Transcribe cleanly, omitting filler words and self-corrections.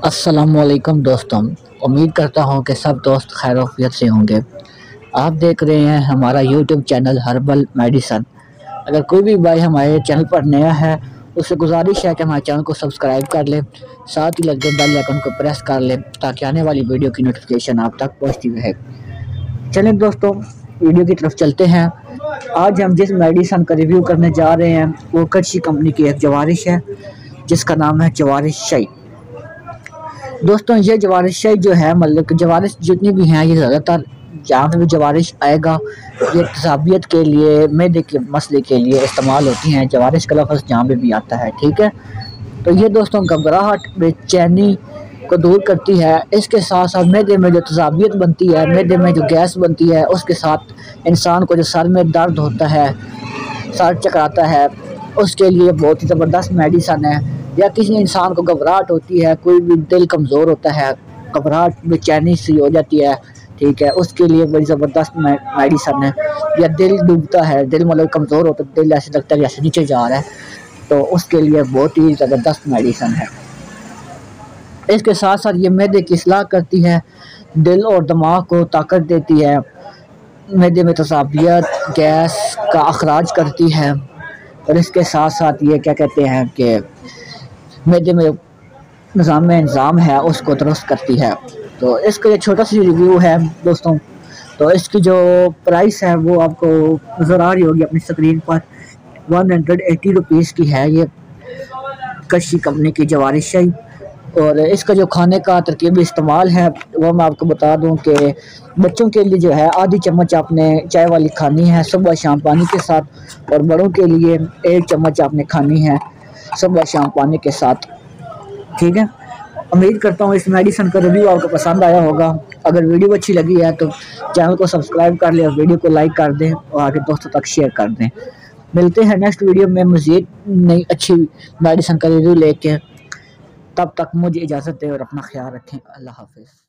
अस्सलामुअलैकुम दोस्तों, उम्मीद करता हूँ कि सब दोस्त खैर आफियत से होंगे। आप देख रहे हैं हमारा यूट्यूब चैनल हर्बल मेडिसन। अगर कोई भी भाई हमारे चैनल पर नया है उससे गुजारिश है कि हमारे चैनल को सब्सक्राइब कर ले, साथ ही लगे बेल आइकन को प्रेस कर ले ताकि आने वाली वीडियो की नोटिफिकेशन आप तक पहुँचती रहे। चलें दोस्तों, वीडियो की तरफ चलते हैं। आज हम जिस मेडिसन का रिव्यू करने जा रहे हैं वो कर्शी कंपनी की एक जवारिश है जिसका नाम है जवारिश शाही। दोस्तों ये जवारिश शाही जो है, मतलब जवारिश जितनी भी हैं ये ज़्यादातर जहाँ पे भी जवारिश आएगा ये तसाबियत के लिए, मैदे के मसले के लिए इस्तेमाल होती हैं। जवारिश का लफ्ज़ जहाँ पे भी आता है, ठीक है। तो ये दोस्तों घबराहट, बेचैनी को दूर करती है। इसके साथ साथ मैदे में जो तसाबियत बनती है, मैदे में जो गैस बनती है, उसके साथ इंसान को जो सर में दर्द होता है, सर चकराता है, उसके लिए बहुत ही ज़बरदस्त मेडिसन है। या किसी इंसान को घबराहट होती है, कोई भी दिल कमज़ोर होता है, घबराहट बेचैनी सी हो जाती है, ठीक है, उसके लिए बड़ी ज़बरदस्त मेडिसन है। या दिल डूबता है, दिल मतलब कमज़ोर होता है, दिल ऐसे लगता है जैसे नीचे जा रहा है, तो उसके लिए बहुत ही ज़बरदस्त मेडिसन है। इसके साथ साथ ये मैदे की इस्लाह करती है, दिल और दिमाग को ताकत देती है, मैदे में तसाबियत, गैस का अखराज करती है। और इसके साथ साथ ये क्या कहते हैं कि मैदे में निज़ाम है उसको दुरुस्त करती है। तो इसका ये छोटा सा रिव्यू है दोस्तों। तो इसकी जो प्राइस है वो आपको नज़र आ रही होगी अपनी स्क्रीन पर, 180 रुपीज़ की है ये कर्शी कंपनी की जवारिश शाही। और इसका जो खाने का तरकीब इस्तेमाल है वो मैं आपको बता दूं कि बच्चों के लिए जो है आधी चम्मच आपने चाय वाली खानी है सुबह शाम पानी के साथ, और बड़ों के लिए 1 चम्मच आपने खानी है सुबह शाम पानी के साथ, ठीक है। उम्मीद करता हूँ इस मेडिसन का रिव्यू आपको पसंद आया होगा। अगर वीडियो अच्छी लगी है तो चैनल को सब्सक्राइब कर लें और वीडियो को लाइक कर दें और आगे दोस्तों तक शेयर कर दें। मिलते हैं नेक्स्ट वीडियो में मज़ीद नई अच्छी मेडिसन का रिव्यू लेके। तब तक मुझे इजाज़त दें और अपना ख्याल रखें। अल्लाह हाफ़िज़।